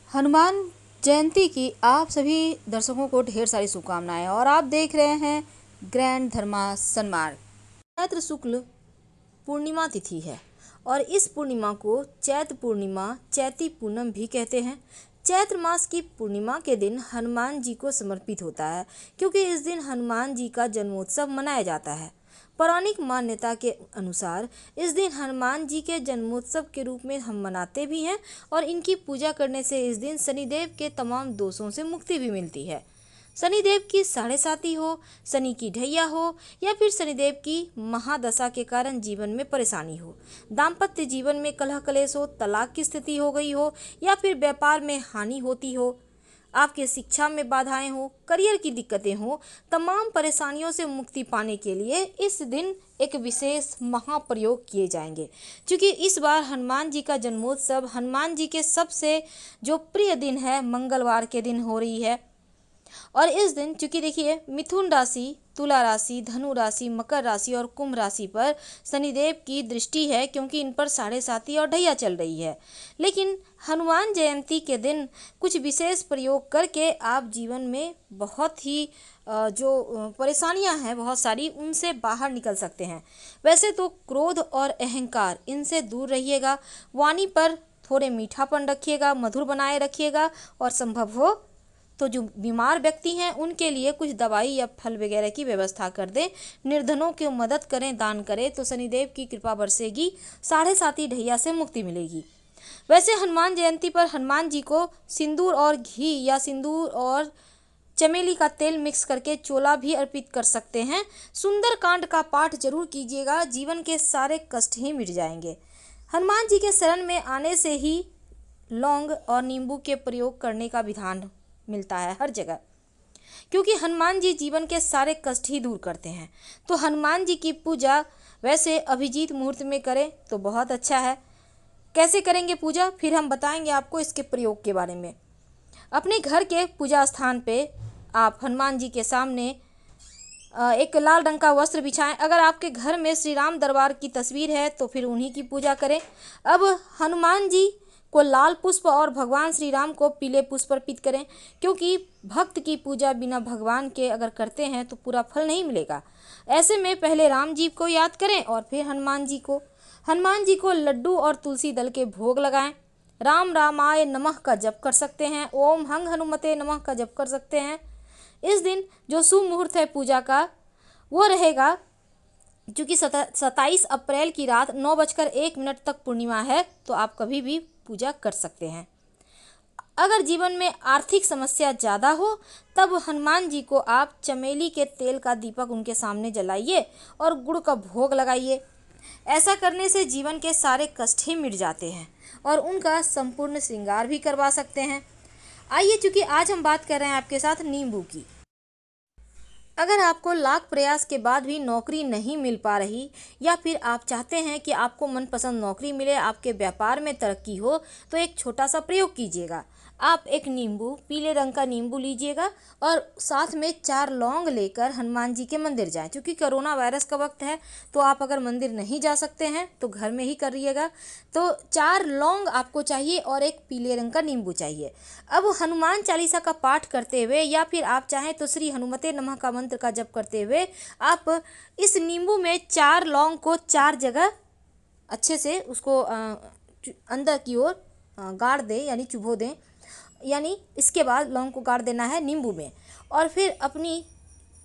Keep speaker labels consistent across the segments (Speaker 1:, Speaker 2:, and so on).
Speaker 1: हनुमान जयंती की आप सभी दर्शकों को ढेर सारी शुभकामनाएं। और आप देख रहे हैं ग्रैंड धर्मा सन्मार्ग। चैत्र शुक्ल पूर्णिमा तिथि है और इस पूर्णिमा को चैत्र पूर्णिमा, चैती पूनम भी कहते हैं। चैत्र मास की पूर्णिमा के दिन हनुमान जी को समर्पित होता है, क्योंकि इस दिन हनुमान जी का जन्मोत्सव मनाया जाता है। पौराणिक मान्यता के अनुसार इस दिन हनुमान जी के जन्मोत्सव के रूप में हम मनाते भी हैं और इनकी पूजा करने से इस दिन शनिदेव के तमाम दोषों से मुक्ति भी मिलती है। शनिदेव की साढ़े साती हो, शनि की ढैया हो या फिर शनिदेव की महादशा के कारण जीवन में परेशानी हो, दाम्पत्य जीवन में कलह कलेश हो, तलाक की स्थिति हो गई हो या फिर व्यापार में हानि होती हो, आपके शिक्षा में बाधाएं हो, करियर की दिक्कतें हो, तमाम परेशानियों से मुक्ति पाने के लिए इस दिन एक विशेष महाप्रयोग किए जाएंगे। क्योंकि इस बार हनुमान जी का जन्मोत्सव हनुमान जी के सबसे जो प्रिय दिन है मंगलवार के दिन हो रही है। और इस दिन चूंकि देखिए मिथुन राशि, तुला राशि, धनु राशि, मकर राशि और कुंभ राशि पर शनिदेव की दृष्टि है, क्योंकि इन पर साढ़े साती और ढैया चल रही है। लेकिन हनुमान जयंती के दिन कुछ विशेष प्रयोग करके आप जीवन में बहुत ही जो परेशानियां हैं बहुत सारी, उनसे बाहर निकल सकते हैं। वैसे तो क्रोध और अहंकार इनसे दूर रहिएगा, वाणी पर थोड़े मीठापन रखिएगा, मधुर बनाए रखिएगा और संभव हो तो जो बीमार व्यक्ति हैं उनके लिए कुछ दवाई या फल वगैरह की व्यवस्था कर दें, निर्धनों की मदद करें, दान करें, तो शनिदेव की कृपा बरसेगी, साढ़े साती ढैया से मुक्ति मिलेगी। वैसे हनुमान जयंती पर हनुमान जी को सिंदूर और घी या सिंदूर और चमेली का तेल मिक्स करके चोला भी अर्पित कर सकते हैं। सुंदर कांड का पाठ जरूर कीजिएगा, जीवन के सारे कष्ट ही मिट जाएंगे। हनुमान जी के शरण में आने से ही लौंग और नींबू के प्रयोग करने का विधान मिलता है हर जगह, क्योंकि हनुमान जी जीवन के सारे कष्ट ही दूर करते हैं। तो हनुमान जी की पूजा वैसे अभिजीत मुहूर्त में करें तो बहुत अच्छा है। कैसे करेंगे पूजा, फिर हम बताएंगे आपको इसके प्रयोग के बारे में। अपने घर के पूजा स्थान पे आप हनुमान जी के सामने एक लाल रंग का वस्त्र बिछाएं। अगर आपके घर में श्री राम दरबार की तस्वीर है तो फिर उन्हीं की पूजा करें। अब हनुमान जी को लाल पुष्प और भगवान श्री राम को पीले पुष्प अर्पित करें, क्योंकि भक्त की पूजा बिना भगवान के अगर करते हैं तो पूरा फल नहीं मिलेगा। ऐसे में पहले राम जी को याद करें और फिर हनुमान जी को लड्डू और तुलसी दल के भोग लगाएं। राम रामाय नमः का जप कर सकते हैं, ओम हंग हनुमते नमः का जप कर सकते हैं। इस दिन जो शुभ मुहूर्त है पूजा का वो रहेगा, क्योंकि 27 अप्रैल की रात 9:01 तक पूर्णिमा है, तो आप कभी भी पूजा कर सकते हैं। अगर जीवन में आर्थिक समस्या ज़्यादा हो तब हनुमान जी को आप चमेली के तेल का दीपक उनके सामने जलाइए और गुड़ का भोग लगाइए। ऐसा करने से जीवन के सारे कष्ट ही मिट जाते हैं और उनका संपूर्ण श्रृंगार भी करवा सकते हैं। आइए, चूँकि आज हम बात कर रहे हैं आपके साथ नींबू की। अगर आपको लाख प्रयास के बाद भी नौकरी नहीं मिल पा रही या फिर आप चाहते हैं कि आपको मनपसंद नौकरी मिले, आपके व्यापार में तरक्की हो, तो एक छोटा सा प्रयोग कीजिएगा। आप एक नींबू, पीले रंग का नींबू लीजिएगा और साथ में 4 लौंग लेकर हनुमान जी के मंदिर जाएं। क्योंकि कोरोना वायरस का वक्त है तो आप अगर मंदिर नहीं जा सकते हैं तो घर में ही करिएगा। तो 4 लौंग आपको चाहिए और एक पीले रंग का नींबू चाहिए। अब हनुमान चालीसा का पाठ करते हुए या फिर आप चाहें तो श्री हनुमते नमः का मंत्र का जप करते हुए आप इस नींबू में 4 लौंग को 4 जगह अच्छे से उसको अंदर की ओर गाड़ दें, यानी चुभो दें। यानी इसके बाद लौंग को गाड़ देना है नींबू में और फिर अपनी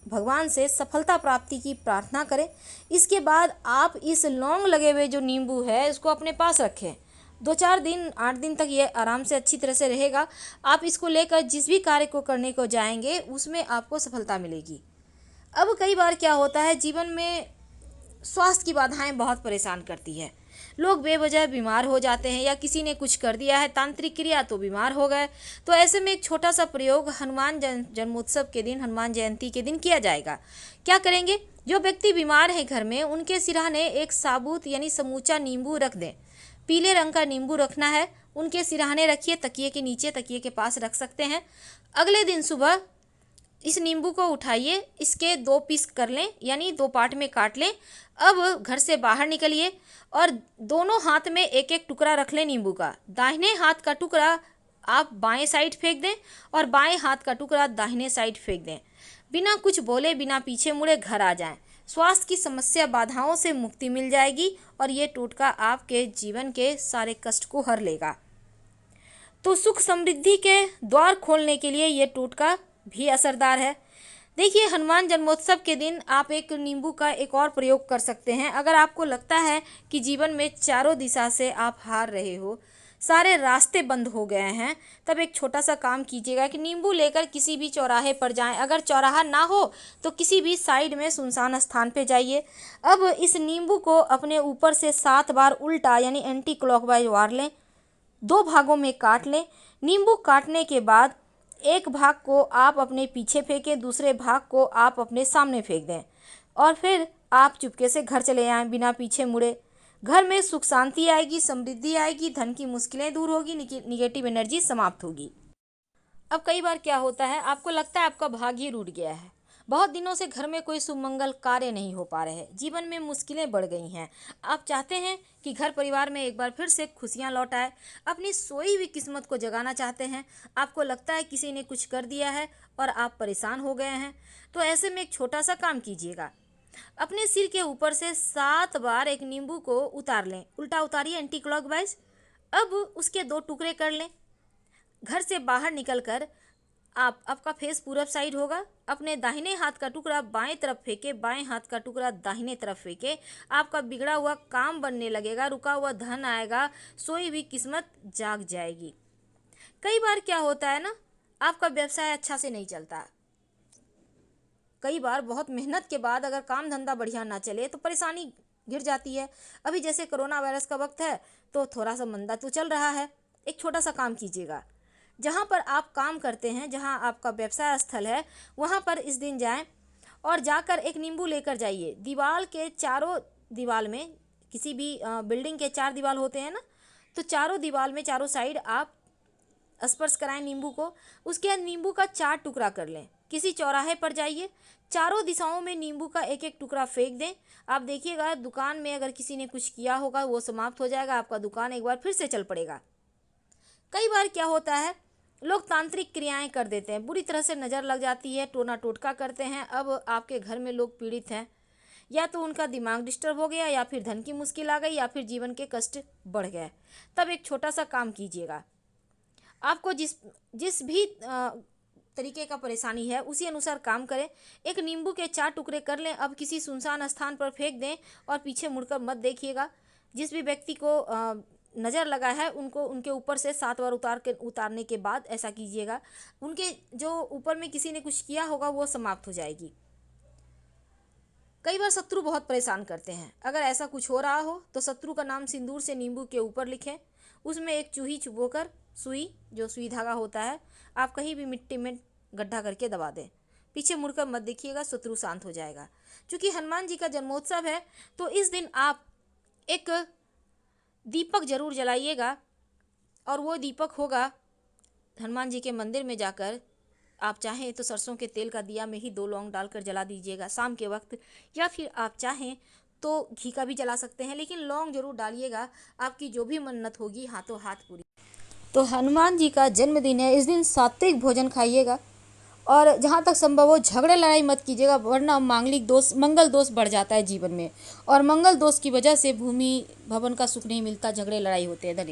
Speaker 1: भगवान से सफलता प्राप्ति की प्रार्थना करें। इसके बाद आप इस लौंग लगे हुए जो नींबू है इसको अपने पास रखें। 2-4 दिन 8 दिन तक ये आराम से अच्छी तरह से रहेगा। आप इसको लेकर जिस भी कार्य को करने को जाएंगे उसमें आपको सफलता मिलेगी। अब कई बार क्या होता है, जीवन में स्वास्थ्य की बाधाएं बहुत परेशान करती है। लोग बेवजह बीमार हो जाते हैं या किसी ने कुछ कर दिया है तांत्रिक क्रिया तो बीमार हो गए। तो ऐसे में एक छोटा सा प्रयोग हनुमान जन्मोत्सव के दिन, हनुमान जयंती के दिन किया जाएगा। क्या करेंगे, जो व्यक्ति बीमार है घर में उनके सिरहाने एक साबुत यानी समूचा नींबू रख दें। पीले रंग का नींबू रखना है, उनके सिरहाने रखिए, तकिए के नीचे, तकिए के पास रख सकते हैं। अगले दिन सुबह इस नींबू को उठाइए, इसके 2 पीस कर लें, यानी 2 पार्ट में काट लें। अब घर से बाहर निकलिए और दोनों हाथ में एक एक टुकड़ा रख लें नींबू का। दाहिने हाथ का टुकड़ा आप बाएं साइड फेंक दें और बाएं हाथ का टुकड़ा दाहिने साइड फेंक दें। बिना कुछ बोले, बिना पीछे मुड़े घर आ जाएं। स्वास्थ्य की समस्या, बाधाओं से मुक्ति मिल जाएगी और ये टोटका आपके जीवन के सारे कष्ट को हर लेगा। तो सुख समृद्धि के द्वार खोलने के लिए ये टोटका भी असरदार है। देखिए, हनुमान जन्मोत्सव के दिन आप एक नींबू का एक और प्रयोग कर सकते हैं। अगर आपको लगता है कि जीवन में चारों दिशा से आप हार रहे हो, सारे रास्ते बंद हो गए हैं, तब एक छोटा सा काम कीजिएगा कि नींबू लेकर किसी भी चौराहे पर जाएं। अगर चौराहा ना हो तो किसी भी साइड में सुनसान स्थान पे जाइए। अब इस नींबू को अपने ऊपर से 7 बार उल्टा यानी एंटी क्लॉकवाइज वार लें, 2 भागों में काट लें। नींबू काटने के बाद एक भाग को आप अपने पीछे फेंकें, दूसरे भाग को आप अपने सामने फेंक दें और फिर आप चुपके से घर चले आएं बिना पीछे मुड़े। घर में सुख शांति आएगी, समृद्धि आएगी, धन की मुश्किलें दूर होगी, निगेटिव एनर्जी समाप्त होगी। अब कई बार क्या होता है, आपको लगता है आपका भाग्य ही रूठ गया है, बहुत दिनों से घर में कोई सुमंगल कार्य नहीं हो पा रहे हैं, जीवन में मुश्किलें बढ़ गई हैं। आप चाहते हैं कि घर परिवार में एक बार फिर से खुशियां लौट आए, अपनी सोई हुई किस्मत को जगाना चाहते हैं। आपको लगता है किसी ने कुछ कर दिया है और आप परेशान हो गए हैं। तो ऐसे में एक छोटा सा काम कीजिएगा, अपने सिर के ऊपर से 7 बार एक नींबू को उतार लें, उल्टा उतारिए एंटी क्लॉकवाइज। अब उसके 2 टुकड़े कर लें। घर से बाहर निकलकर आपका फेस पूरब साइड होगा, अपने दाहिने हाथ का टुकड़ा बाएं तरफ फेंके, बाएं हाथ का टुकड़ा दाहिने तरफ फेंके। आपका बिगड़ा हुआ काम बनने लगेगा, रुका हुआ धन आएगा, सोई हुई किस्मत जाग जाएगी। कई बार क्या होता है ना, आपका व्यवसाय अच्छा से नहीं चलता। कई बार बहुत मेहनत के बाद अगर काम धंधा बढ़िया ना चले तो परेशानी घिर जाती है। अभी जैसे कोरोना वायरस का वक्त है तो थोड़ा सा मंदा तो चल रहा है। एक छोटा सा काम कीजिएगा, जहाँ पर आप काम करते हैं, जहाँ आपका व्यवसाय स्थल है, वहाँ पर इस दिन जाएं और जाकर एक नींबू लेकर जाइए। दीवार के चारों दीवार में, किसी भी बिल्डिंग के 4 दीवार होते हैं ना, तो चारों दीवार में चारों साइड आप स्पर्श कराएं नींबू को। उसके बाद नींबू का 4 टुकड़ा कर लें। किसी चौराहे पर जाइए, चारों दिशाओं में नींबू का एक एक टुकड़ा फेंक दें। आप देखिएगा दुकान में अगर किसी ने कुछ किया होगा वो समाप्त हो जाएगा, आपका दुकान एक बार फिर से चल पड़ेगा। कई बार क्या होता है, लोग तांत्रिक क्रियाएं कर देते हैं, बुरी तरह से नज़र लग जाती है, टोना टोटका करते हैं। अब आपके घर में लोग पीड़ित हैं, या तो उनका दिमाग डिस्टर्ब हो गया, या फिर धन की मुश्किल आ गई, या फिर जीवन के कष्ट बढ़ गए। तब एक छोटा सा काम कीजिएगा, आपको जिस भी तरीके का परेशानी है उसी अनुसार काम करें। एक नींबू के 4 टुकड़े कर लें। अब किसी सुनसान स्थान पर फेंक दें और पीछे मुड़कर मत देखिएगा। जिस भी व्यक्ति को नज़र लगा है उनको उनके ऊपर से 7 बार उतारने के बाद ऐसा कीजिएगा। उनके जो ऊपर में किसी ने कुछ किया होगा वो समाप्त हो जाएगी। कई बार शत्रु बहुत परेशान करते हैं। अगर ऐसा कुछ हो रहा हो तो शत्रु का नाम सिंदूर से नींबू के ऊपर लिखें, उसमें एक चूही चुबोकर सुई, जो सुई धागा होता है, आप कहीं भी मिट्टी में गड्ढा करके दबा दें। पीछे मुड़कर मत देखिएगा, शत्रु शांत हो जाएगा। क्योंकि हनुमान जी का जन्मोत्सव है तो इस दिन आप एक दीपक जरूर जलाइएगा, और वो दीपक होगा हनुमान जी के मंदिर में जाकर। आप चाहें तो सरसों के तेल का दिया में ही 2 लौंग डालकर जला दीजिएगा शाम के वक्त, या फिर आप चाहें तो घी का भी जला सकते हैं, लेकिन लौंग जरूर डालिएगा। आपकी जो भी मन्नत होगी हाथों हाथ पूरी। तो हनुमान जी का जन्मदिन है, इस दिन सात्विक भोजन खाइएगा और जहाँ तक संभव हो झगड़े लड़ाई मत कीजिएगा, वरना मांगलिक दोष, मंगल दोष बढ़ जाता है जीवन में, और मंगल दोष की वजह से भूमि भवन का सुख नहीं मिलता, झगड़े लड़ाई होते हैं। धन्यवाद।